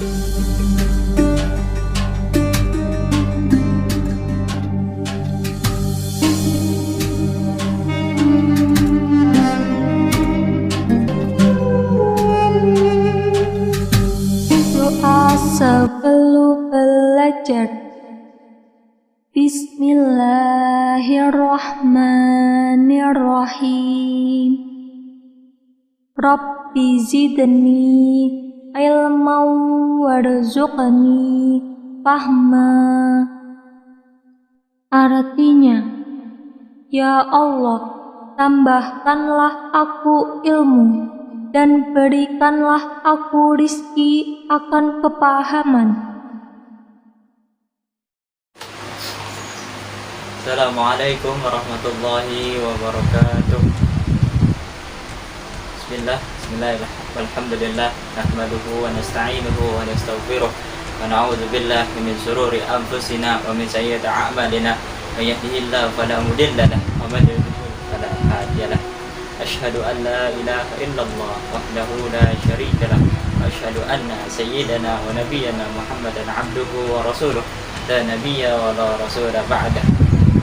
Doa sebelum belajar. Bismillahirrahmanirrahim. Rabbi zidni ilman warzuqni fahma. Artinya, ya Allah, tambahkanlah aku ilmu dan berikanlah aku rizki akan kepahaman. Assalamualaikum warahmatullahi wabarakatuh. Bismillahirrahmanirrahim. Alhamdulillah, nahmaduhu wa nasta'inuhu wa nastaghfiruh wa na'udzu billahi min shururi anfusina wa min sayyiati a'malina. May yahdihillahu fala mudilla lahu wa man yudlil fala hadiya lahu. Asyhadu an la ilaha illallah wahdahu la syarika lahu wa asyhadu anna sayyidana wa nabiyyana Muhammadan abduhu wa rasuluh la nabiyya wa la rasula ba'da.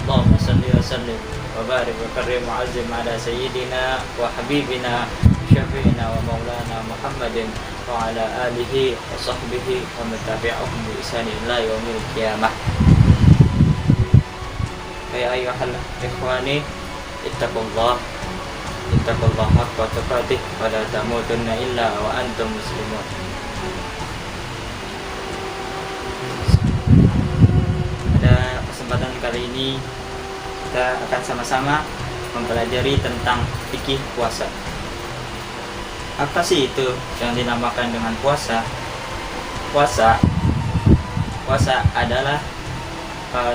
Allahumma salli wa sallim wa barik wa karrim wa azim ala sayyidina wa habibina syafi'ina wa maulana Muhammadin wa ala alihi wa sahbihi wa matabi'ahum bi ihsanin ila yaumil qiyamah. Ya ayyuhal ikhwani, ittaqullah haqqa tuqatih wa la tamutunna illa wa antum muslimun. Pada kesempatan kali ini kita akan sama-sama mempelajari tentang fikih puasa. Apa sih itu yang dinamakan dengan puasa? Puasa adalah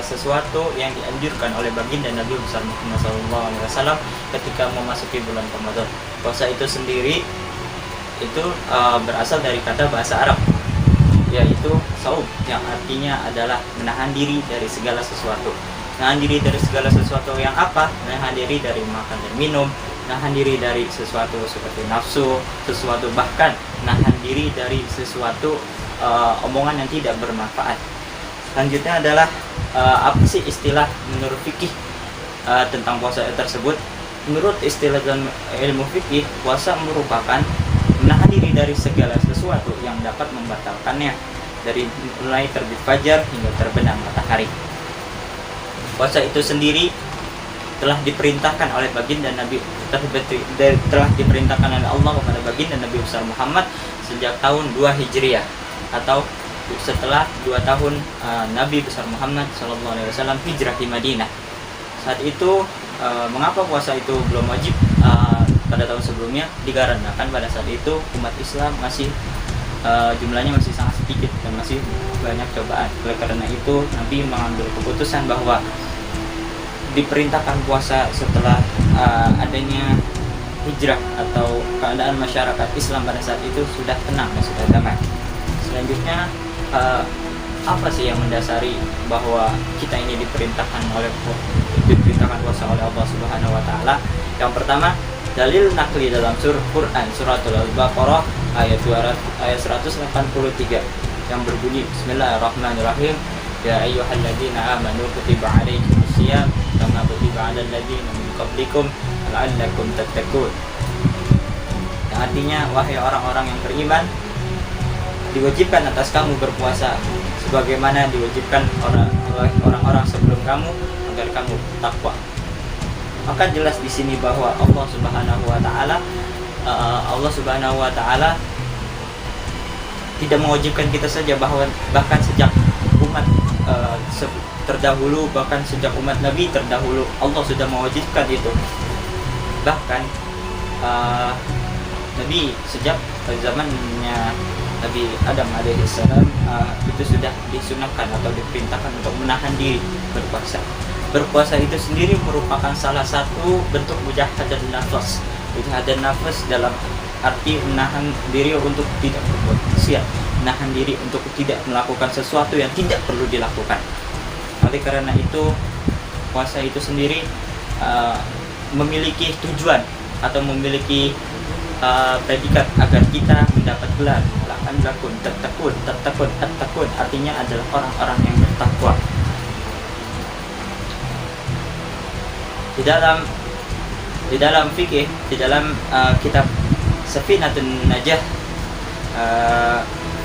sesuatu yang dianjurkan oleh baginda Nabi besar Muhammad SAW ketika memasuki bulan Ramadan. Puasa itu sendiri itu berasal dari kata bahasa Arab, yaitu saum, yang artinya adalah menahan diri dari segala sesuatu. Menahan diri dari segala sesuatu yang apa? Menahan diri dari makan dan minum, nahan diri dari sesuatu seperti nafsu, sesuatu bahkan nahan diri dari sesuatu omongan yang tidak bermanfaat. Selanjutnya adalah apa sih istilah menurut fikih tentang puasa tersebut? Menurut istilah dalam ilmu fikih, puasa merupakan menahan diri dari segala sesuatu yang dapat membatalkannya, dari mulai terbit fajar hingga terbenam matahari. Puasa itu sendiri telah diperintahkan oleh baginda Nabi, telah diperintahkan oleh Allah kepada baginda Nabi besar Muhammad sejak tahun 2 Hijriah, atau setelah 2 tahun Nabi besar Muhammad SAW hijrah di Madinah. Saat itu mengapa puasa itu belum wajib pada tahun sebelumnya? Dikarenakan pada saat itu umat Islam masih jumlahnya masih sangat sedikit dan masih banyak cobaan. Oleh karena itu Nabi mengambil keputusan bahwa diperintahkan puasa setelah adanya hijrah atau keadaan masyarakat Islam pada saat itu sudah tenang dan sudah damai. Selanjutnya apa sih yang mendasari bahwa kita ini diperintahkan puasa oleh Allah Subhanahu wa taala? Yang pertama, dalil nakli dalam surah Quran suratul Al-Baqarah ayat 183 yang berbunyi Bismillahirrahmanirrahim. Ya ayyuhalladzina amanu kutiba alaikumusiyam kama kutiba alal ladzina min qablikum la'allakum tattaqun. Yang artinya, wahai orang-orang yang beriman, diwajibkan atas kamu berpuasa sebagaimana diwajibkan oleh orang-orang sebelum kamu agar kamu takwa. Maka jelas di sini bahwa Allah Subhanahu wa taala tidak mewajibkan kita saja, bahkan sejak umat terdahulu, bahkan sejak umat Nabi terdahulu Allah sudah mewajibkan itu. Bahkan Nabi sejak zamannya Nabi Adam alaihissalam itu sudah disunahkan atau diperintahkan untuk menahan diri berpuasa. Berpuasa itu sendiri merupakan salah satu bentuk mujahadah nafas. Mujahadah nafas dalam arti menahan diri untuk tidak berbuat maksiat, menahan diri untuk tidak melakukan sesuatu yang tidak perlu dilakukan. Oleh karena itu, puasa itu sendiri memiliki tujuan atau memiliki predikat agar kita mendapat gelar. la'allakum tattaqun. Tattaqun artinya adalah orang-orang yang bertakwa. Di dalam fikih, di dalam kitab Safinatun Najah,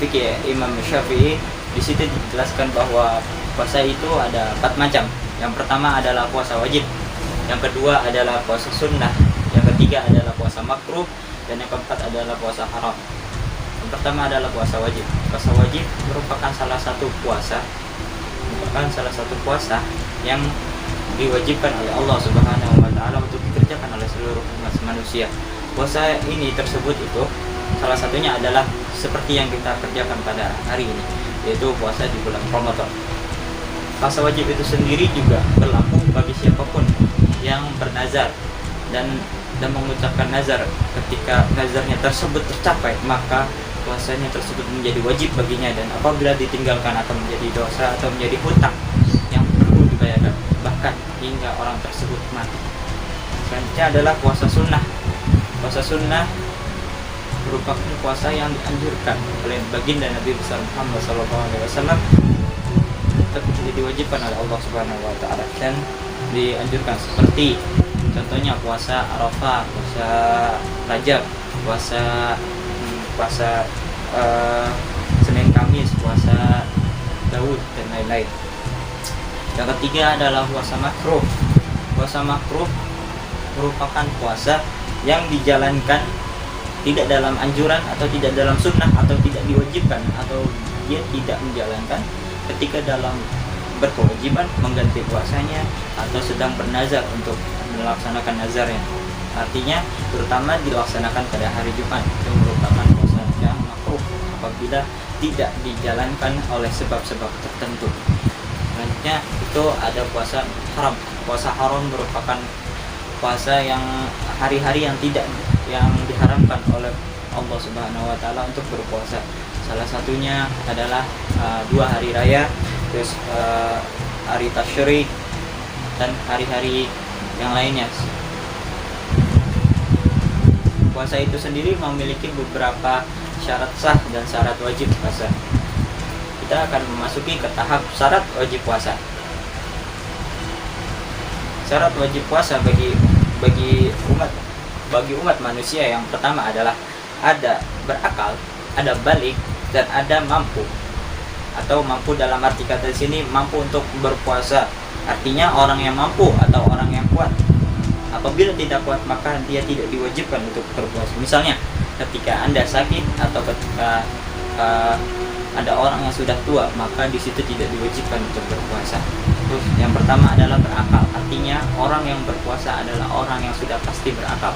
fikih Imam Syafi'i, di situ dijelaskan bahwa puasa itu ada 4 macam. Yang pertama adalah puasa wajib, yang kedua adalah puasa sunnah, yang ketiga adalah puasa makruh, dan yang keempat adalah puasa haram. Yang pertama adalah puasa wajib. Puasa wajib merupakan salah satu puasa yang diwajibkan oleh Allah Subhanahu wa taala untuk dikerjakan oleh seluruh umat manusia. Puasa ini tersebut itu salah satunya adalah seperti yang kita kerjakan pada hari ini, yaitu puasa di bulan Ramadan. Puasa wajib itu sendiri juga berlaku bagi siapapun yang bernazar dan mengucapkan nazar. Ketika nazarnya tersebut tercapai, maka puasanya tersebut menjadi wajib baginya, dan apabila ditinggalkan akan menjadi dosa atau menjadi hutang yang perlu dibayarkan, bahkan hingga orang tersebut mati. Selanjutnya adalah puasa sunnah. Puasa sunnah merupakan puasa yang dianjurkan oleh baginda Nabi besar Muhammad SAW, tapi tidak diwajibkan oleh Allah Subhanahu wa taala dan dianjurkan, seperti contohnya puasa Arafah, puasa Rajab, puasa Senin Kamis, puasa Daud, dan lain-lain. Yang ketiga adalah puasa makruh. Puasa makruh merupakan puasa yang dijalankan tidak dalam anjuran atau tidak dalam sunnah atau tidak diwajibkan, atau dia tidak menjalankan ketika dalam berkewajiban mengganti puasanya atau sedang bernazar untuk melaksanakan nazarnya. Artinya terutama dilaksanakan pada hari Jumat, itu merupakan puasa yang makruh apabila tidak dijalankan oleh sebab-sebab tertentu. Selanjutnya itu ada puasa haram. Puasa haram merupakan puasa yang hari-hari yang diharamkan oleh Allah Subhanahu wa taala untuk berpuasa. Salah satunya adalah 2 hari raya, terus hari tasyrik, dan hari-hari yang lainnya. Puasa itu sendiri memiliki beberapa syarat sah dan syarat wajib puasa. Kita akan memasuki ke tahap syarat wajib puasa. Syarat wajib puasa bagi umat manusia yang pertama adalah ada berakal, ada balik, dan ada mampu. Atau mampu dalam arti kata di sini mampu untuk berpuasa. Artinya orang yang mampu atau orang yang kuat. Apabila tidak kuat maka dia tidak diwajibkan untuk berpuasa. Misalnya ketika Anda sakit atau ketika ada orang yang sudah tua, maka di situ tidak diwajibkan untuk berpuasa. Terus yang pertama adalah berakal. Artinya orang yang berpuasa adalah orang yang sudah pasti berakal.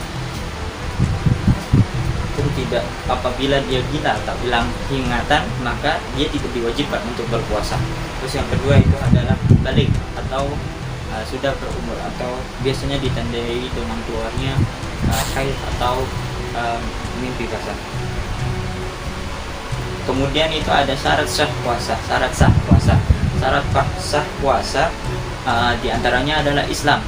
Itu tidak, apabila dia gila atau hilang ingatan, maka dia tidak diwajibkan untuk berpuasa. Terus yang kedua itu adalah balik atau sudah berumur, atau biasanya ditandai dengan keluarnya haid atau mimpi basah. Kemudian itu ada syarat sah puasa. Syarat sah puasa diantaranya adalah Islam.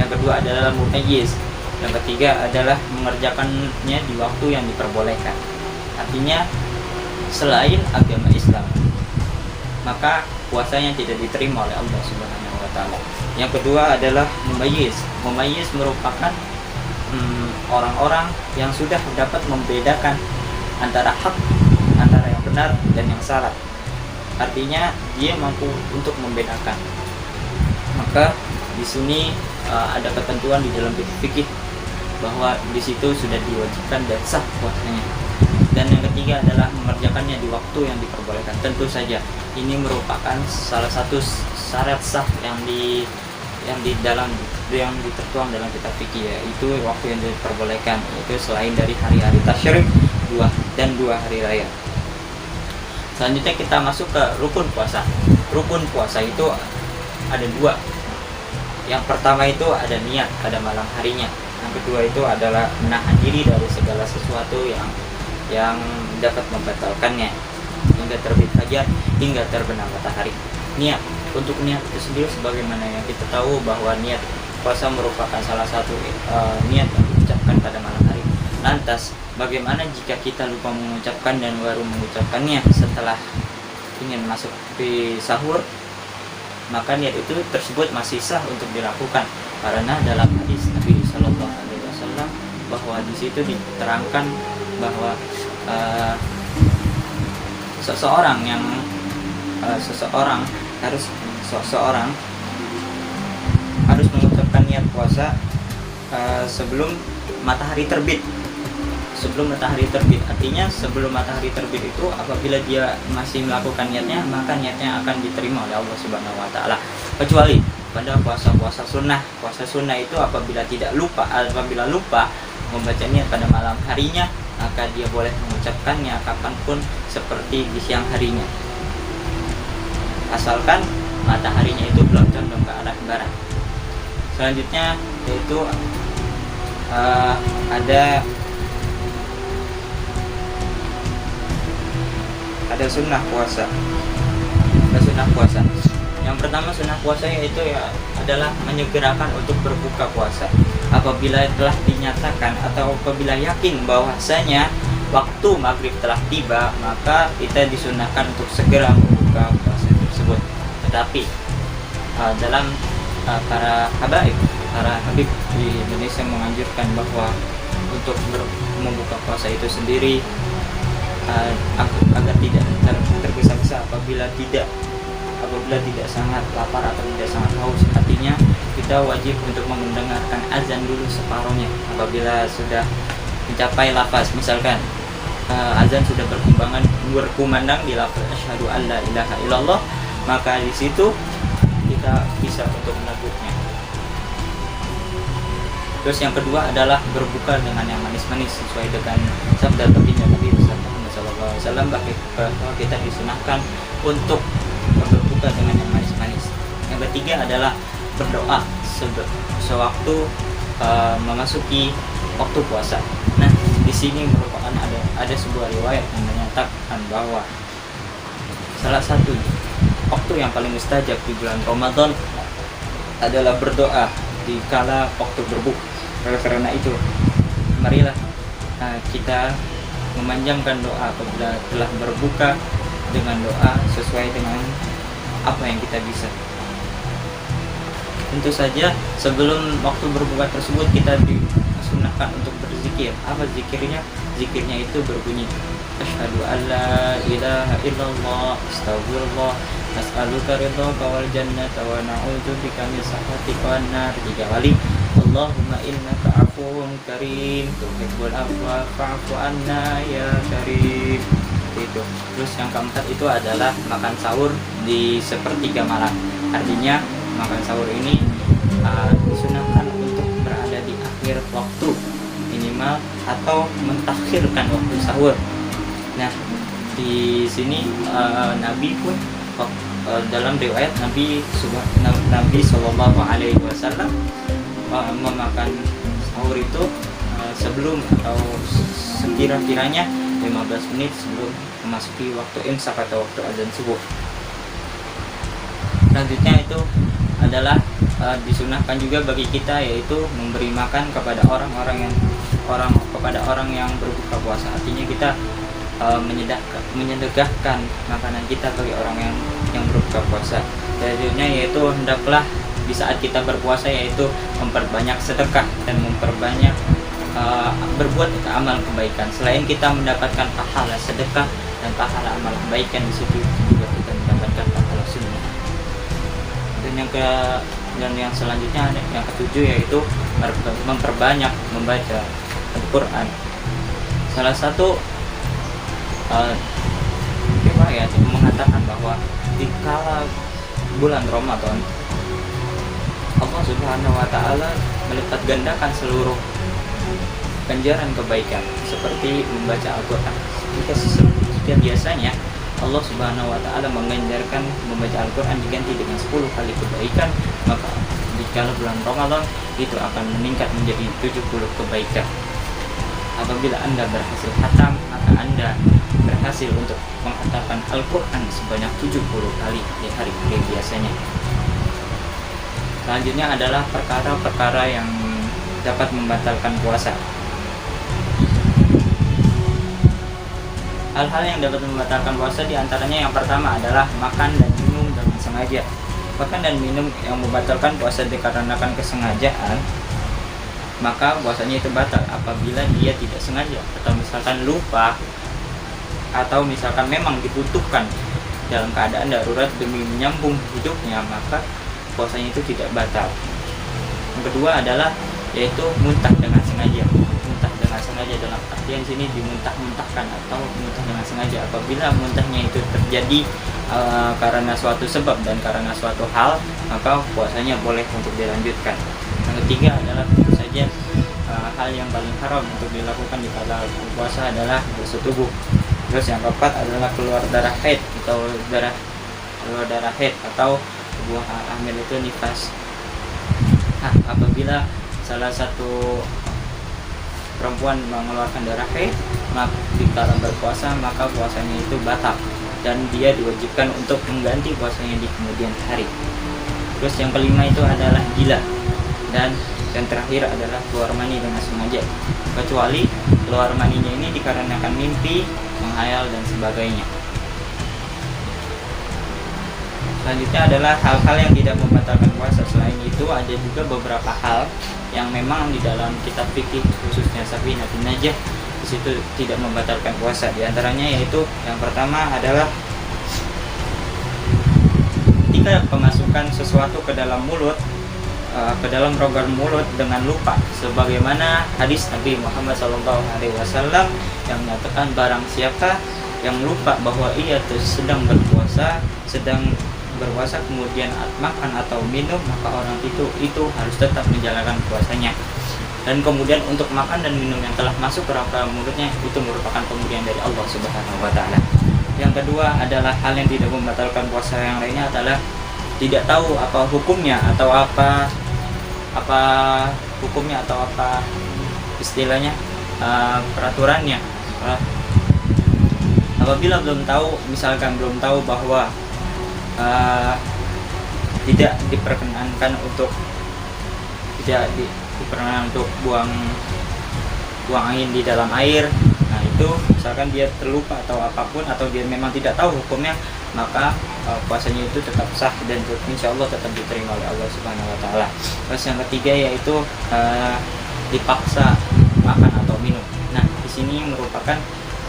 Yang kedua adalah mumayyiz. Yang ketiga adalah mengerjakannya di waktu yang diperbolehkan. Artinya selain agama Islam, maka puasanya tidak diterima oleh Allah Subhanahu wa taala. Yang kedua adalah mumayyiz. Mumayyiz merupakan orang-orang yang sudah dapat membedakan antara hak, antara yang benar dan yang salah. Artinya dia mampu untuk membedakan. Maka di sini ada ketentuan di dalam fikih bahwa di situ sudah diwajibkan dan sah puasanya. Dan yang ketiga adalah mengerjakannya di waktu yang diperbolehkan. Tentu saja ini merupakan salah satu syarat sah yang ditertuang dalam kitab fikih, yaitu waktu yang diperbolehkan, yaitu selain dari hari-hari tasyrik dan 2 hari raya. Selanjutnya kita masuk ke rukun puasa. Rukun puasa itu ada 2. Yang pertama itu ada niat pada malam harinya. Yang kedua itu adalah menahan diri dari segala sesuatu yang dapat membatalkannya, hingga terbit fajar, hingga terbenam matahari. Niat. Untuk niat itu sendiri, sebagaimana yang kita tahu bahwa niat puasa merupakan salah satu niat yang diucapkan pada malam hari. Lantas bagaimana jika kita lupa mengucapkan dan baru mengucapkannya setelah ingin masuk di sahur? Maka niat itu tersebut masih sah untuk dilakukan, karena dalam hadis Nabi Shallallahu Alaihi Wasallam bahwa di situ diterangkan bahwa seseorang harus mengucapkan niat puasa sebelum matahari terbit. Sebelum matahari terbit, artinya sebelum matahari terbit itu apabila dia masih melakukan niatnya, maka niatnya akan diterima oleh Allah Subhanahu wa taala. Kecuali pada puasa sunnah. Puasa sunnah itu apabila lupa membaca niat pada malam harinya, maka dia boleh mengucapkannya kapanpun seperti di siang harinya, asalkan mataharinya itu belum condong ke arah barat. Selanjutnya yaitu ada sunnah puasa. Yang pertama sunnah puasa yaitu adalah menyegerakan untuk berbuka puasa. Apabila telah dinyatakan atau apabila yakin bahwasanya waktu maghrib telah tiba, maka kita disunahkan untuk segera membuka puasa tersebut. Tetapi dalam para habib di Indonesia menganjurkan bahwa untuk membuka puasa itu sendiri agar tidak tergesa-gesa apabila tidak sangat lapar atau tidak sangat haus. Artinya kita wajib untuk mendengarkan azan dulu separuhnya. Apabila sudah mencapai lafaz, misalkan azan sudah berkumandang di lafaz asyhadu an la ilaha illallah, maka di situ kita bisa untuk meneguknya. Terus yang kedua adalah berbuka dengan yang manis-manis sesuai dengan sabda baginda Nabi Sallallahu Alaihi Wasallam, bahwa kita disunahkan untuk berbuka dengan yang manis-manis. Yang ketiga adalah berdoa sewaktu memasuki waktu puasa. Nah, di sini merupakan ada sebuah riwayat yang menyatakan bahwa salah satu waktu yang paling mustajab di bulan Ramadan adalah berdoa di kala waktu berbuka. Karena itu, marilah kita memanjangkan doa apabila telah berbuka dengan doa sesuai dengan apa yang kita bisa. Tentu saja sebelum waktu berbuka tersebut kita disunahkan untuk berzikir. Apa zikirnya? Zikirnya itu berbunyi asyhadu alla ilaha illallah astagfirullah as'aluka ridhaka wal jannata wa na'udzubika min sakhatika wan nar 3 kali. Allahumma innaka afuwun karim tuhibbul afwa fa'fu anna ya karim. Itu. Terus yang keempat itu adalah makan sahur di sepertiga malam. Artinya makan sahur ini disunahkan untuk berada di akhir waktu minimal atau mentakhirkan waktu sahur. Nah, di sini Nabi pun dalam riwayat Nabi Shallallahu Alaihi Wasallam memakan sahur itu sebelum atau sekira-kiranya 15 menit sebelum memasuki waktu imsak atau waktu azan subuh. Selanjutnya itu adalah disunahkan juga bagi kita, yaitu memberi makan kepada orang yang berbuka puasa. Artinya kita menyedekahkan makanan kita bagi orang yang berbuka puasa. Selanjutnya yaitu hendaklah di saat kita berpuasa yaitu memperbanyak sedekah dan memperbanyak berbuat amal kebaikan. Selain kita mendapatkan pahala sedekah dan pahala amal kebaikan, di situ juga kita mendapatkan pahala sunnah. Dan yang selanjutnya yang ketujuh yaitu memperbanyak membaca Al-Quran. Salah satu riwayat mengatakan bahwa di kala bulan Ramadan Allah Subhanahu wa taala melipat gandakan seluruh ganjaran kebaikan seperti membaca Al-Quran. Jika biasanya Allah Subhanahu wa taala mengganjarkan membaca Al-Quran diganti dengan 10 kali kebaikan, maka jika bulan Ramadan itu akan meningkat menjadi 70 kebaikan. Apabila Anda berhasil khatam, maka Anda berhasil untuk menghatamkan Al-Quran sebanyak 70 kali di hari-hari biasanya. Selanjutnya adalah perkara-perkara yang dapat membatalkan puasa. Hal-hal yang dapat membatalkan puasa diantaranya yang pertama adalah makan dan minum dengan sengaja. Makan dan minum yang membatalkan puasa dikarenakan kesengajaan, maka puasanya itu batal apabila dia tidak sengaja atau misalkan lupa atau misalkan memang dibutuhkan dalam keadaan darurat demi menyambung hidupnya, maka puasanya itu tidak batal. Yang kedua adalah yaitu muntah dengan sengaja. Muntah dengan sengaja dalam artian sini dimuntah-muntahkan atau muntah dengan sengaja. Apabila muntahnya itu terjadi karena suatu sebab dan karena suatu hal, maka puasanya boleh untuk dilanjutkan. Yang ketiga adalah tentu saja hal yang paling haram untuk dilakukan di kala puasa adalah bersetubuh. Terus yang keempat adalah keluar darah haid atau keluar darah haid atau buah hamil itu nifas. Nah, apabila salah satu perempuan mengeluarkan darah haid di kala berpuasa, maka puasanya itu batal dan dia diwajibkan untuk mengganti puasanya di kemudian hari. Terus yang kelima itu adalah gila, dan yang terakhir adalah keluar mani dengan sengaja, kecuali keluar maninya ini dikarenakan mimpi, menghayal dan sebagainya. Selanjutnya adalah hal-hal yang tidak membatalkan puasa. Selain itu ada juga beberapa hal yang memang di dalam kitab fikih khususnya Safinatun Najah di situ tidak membatalkan puasa. Di antaranya yaitu yang pertama adalah ketika kemasukan sesuatu ke dalam mulut, ke dalam rongga mulut dengan lupa, sebagaimana hadis Nabi Muhammad SAW yang menyatakan barang siapa yang lupa bahwa ia sedang berpuasa kemudian makan atau minum, maka orang itu harus tetap menjalankan puasanya. Dan kemudian untuk makan dan minum yang telah masuk ke rongga mulutnya itu merupakan pemberian dari Allah Subhanahu wa taala. Yang kedua adalah hal yang tidak membatalkan puasa yang lainnya adalah tidak tahu apa hukumnya atau apa hukumnya atau apa istilahnya peraturannya. Apabila belum tahu, misalkan belum tahu bahwa tidak diperkenankan untuk buang angin di dalam air. Nah itu misalkan dia terlupa atau apapun, atau dia memang tidak tahu hukumnya, maka puasanya itu tetap sah dan insya Allah tetap diterima oleh Allah Subhanahu Wa Taala. Terus yang ketiga yaitu dipaksa makan atau minum. Nah di sini merupakan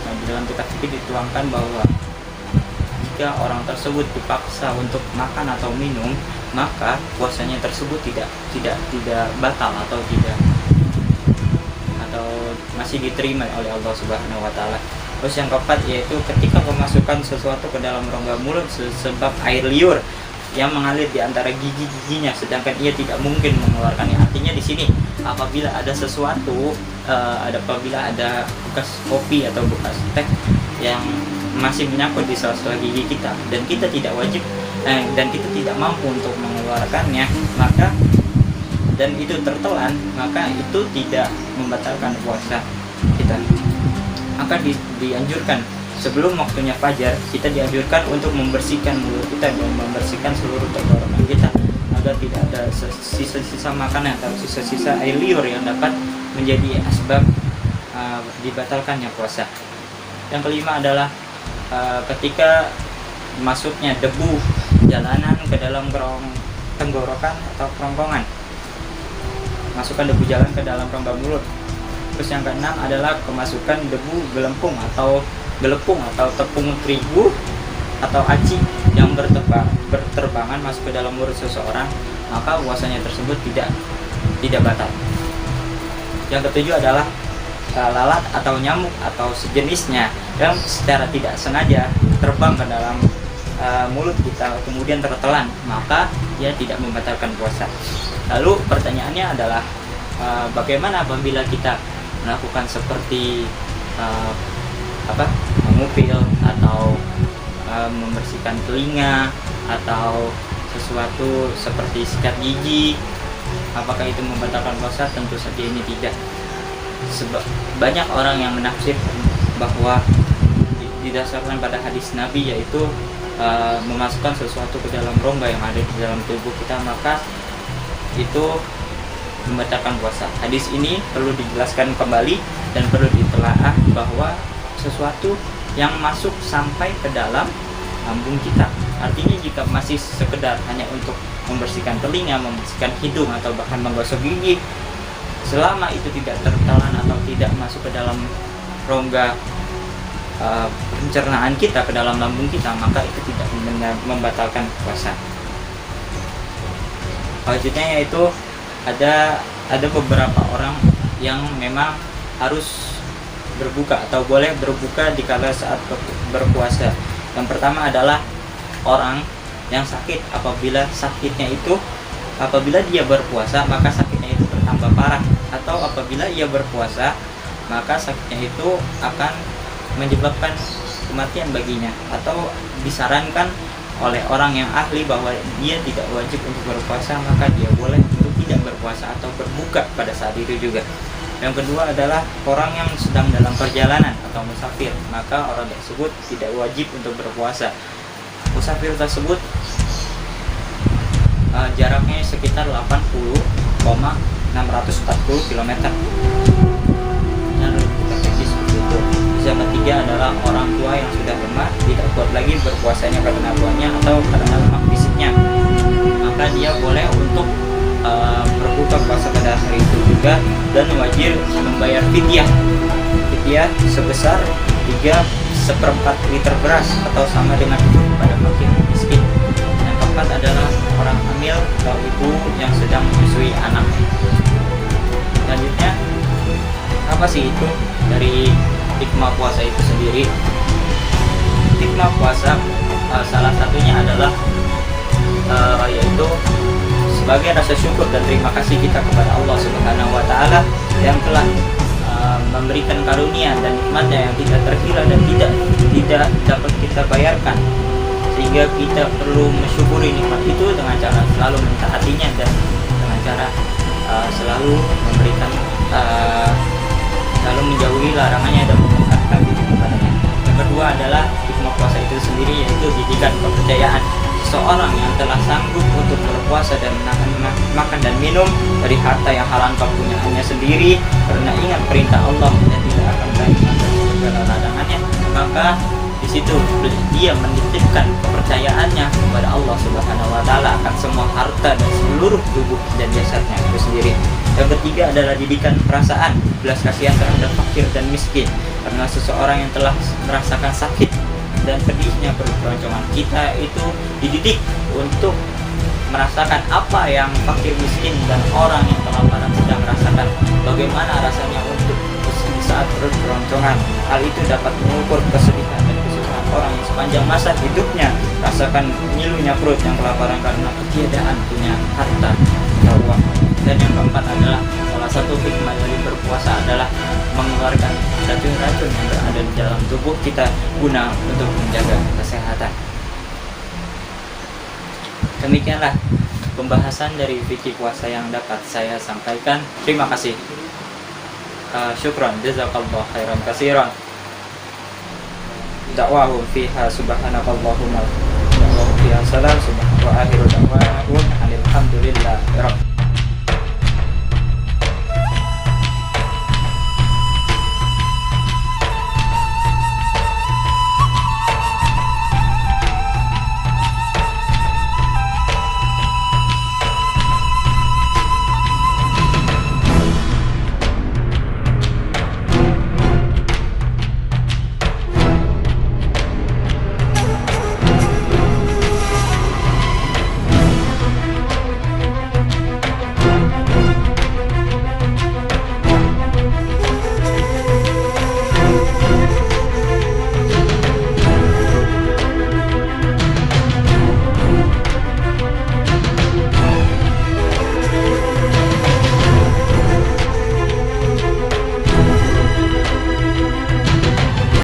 di dalam kitab fikih dituangkan bahwa jika orang tersebut dipaksa untuk makan atau minum, maka puasanya tersebut tidak batal atau masih diterima oleh Allah Subhanahu wa taala. Terus yang keempat yaitu ketika memasukkan sesuatu ke dalam rongga mulut sebab air liur yang mengalir di antara gigi-giginya sedangkan ia tidak mungkin mengeluarkannya. Artinya di sini apabila ada sesuatu apabila ada bekas kopi atau bekas teh yang masih menyangkut di sela-sela gigi kita dan kita tidak wajib dan kita tidak mampu untuk mengeluarkannya, maka dan itu tertelan, maka itu tidak membatalkan puasa kita. Maka dianjurkan sebelum waktunya fajar kita dianjurkan untuk membersihkan mulut kita dan membersihkan seluruh tenggorokan kita agar tidak ada sisa-sisa makanan atau sisa-sisa air liur yang dapat menjadi asbab dibatalkannya puasa. Yang kelima adalah ketika masuknya debu jalanan ke dalam tenggorokan atau kerongkongan, masukkan debu jalan ke dalam rongga mulut. Terus yang keenam adalah kemasukan debu gelepung atau tepung terigu atau aci yang berterbangan masuk ke dalam mulut seseorang, maka puasanya tersebut tidak batal. Yang ketujuh adalah lalat atau nyamuk atau sejenisnya yang secara tidak sengaja terbang ke dalam mulut kita kemudian tertelan, maka dia tidak membatalkan puasa. Lalu pertanyaannya adalah bagaimana apabila kita melakukan seperti mengupil atau membersihkan telinga atau sesuatu seperti sikat gigi, apakah itu membatalkan puasa? Tentu saja ini tidak. Sebab banyak orang yang menafsir bahwa didasarkan pada hadis Nabi, yaitu memasukkan sesuatu ke dalam rongga yang ada di dalam tubuh kita, maka itu membatalkan puasa. Hadis ini perlu dijelaskan kembali dan perlu ditelaah bahwa sesuatu yang masuk sampai ke dalam lambung kita. Artinya jika masih sekedar hanya untuk membersihkan telinga, membersihkan hidung, atau bahkan menggosok gigi, selama itu tidak tertelan atau tidak masuk ke dalam rongga pencernaan kita, ke dalam lambung kita, maka itu tidak membatalkan puasa. Selanjutnya yaitu ada beberapa orang yang memang harus berbuka atau boleh berbuka di kala saat berpuasa. Yang pertama adalah orang yang sakit. Apabila dia berpuasa maka sakitnya itu bertambah parah, atau apabila ia berpuasa maka sakitnya itu akan menyebabkan kematian baginya, atau disarankan oleh orang yang ahli bahwa dia tidak wajib untuk berpuasa, maka dia boleh untuk tidak berpuasa atau berbuka pada saat itu juga. Yang kedua adalah orang yang sedang dalam perjalanan atau musafir, maka orang tersebut tidak wajib untuk berpuasa. Musafir tersebut jaraknya sekitar 80,640 km. Yang ketiga adalah orang tua yang sudah lemah, tidak kuat lagi berpuasanya karena tuanya atau karena lemah fisiknya, maka dia boleh untuk berbuka puasa pada hari itu juga, dan wajib membayar fidyah sebesar 3/4 liter beras atau sama dengan itu pada fakir miskin. Yang keempat adalah orang hamil atau ibu yang sedang menyusui anak. Selanjutnya, apa sih itu dari hikmah puasa itu sendiri? Hikmah puasa salah satunya adalah yaitu sebagai rasa syukur dan terima kasih kita kepada Allah Subhanahu wa Ta'ala yang telah memberikan karunia dan nikmatnya yang tidak terkira dan tidak dapat kita bayarkan, sehingga kita perlu mensyukuri nikmat itu dengan cara selalu mentaatinya dan dengan cara selalu memberikan selalu menjauhi larangannya dan mendekatkan diri kepadanya. Yang kedua adalah hikmah puasa itu sendiri, yaitu didikan kepercayaan seorang yang telah sanggup untuk berpuasa dan menahan makan dan minum dari harta yang halal kepunyaannya sendiri karena ingat perintah Allah dan tidak akan melakukan segala larangannya, maka di situ dia menitipkan kepercayaannya kepada Allah Subhanahu wa Ta'ala akan semua harta dan seluruh tubuh dan jasadnya itu sendiri. Yang ketiga adalah didikan perasaan belas kasihan terhadap fakir dan miskin, karena seseorang yang telah merasakan sakit dan pedihnya perut keroncongan, kita itu dididik untuk merasakan apa yang fakir miskin dan orang yang kelaparan sedang merasakan, bagaimana rasanya untuk di saat perut keroncongan. Hal itu dapat mengukur kesedihan dan kesusahan orang yang sepanjang masa hidupnya rasakan ngilunya perut yang kelaparan karena ketiadaan punya harta atau uang. Dan yang keempat adalah salah satu hikmah dari berpuasa adalah mengeluarkan racun-racun yang berada di dalam tubuh kita guna untuk menjaga kesehatan. Demikianlah pembahasan dari fikih puasa yang dapat saya sampaikan. Terima kasih. Syukran, jazakallahu khairan katsiran. Da'wahum fiha subhanakallahumma wa fiha salam subhanahu wa akhiru da'wahum alhamdulillah.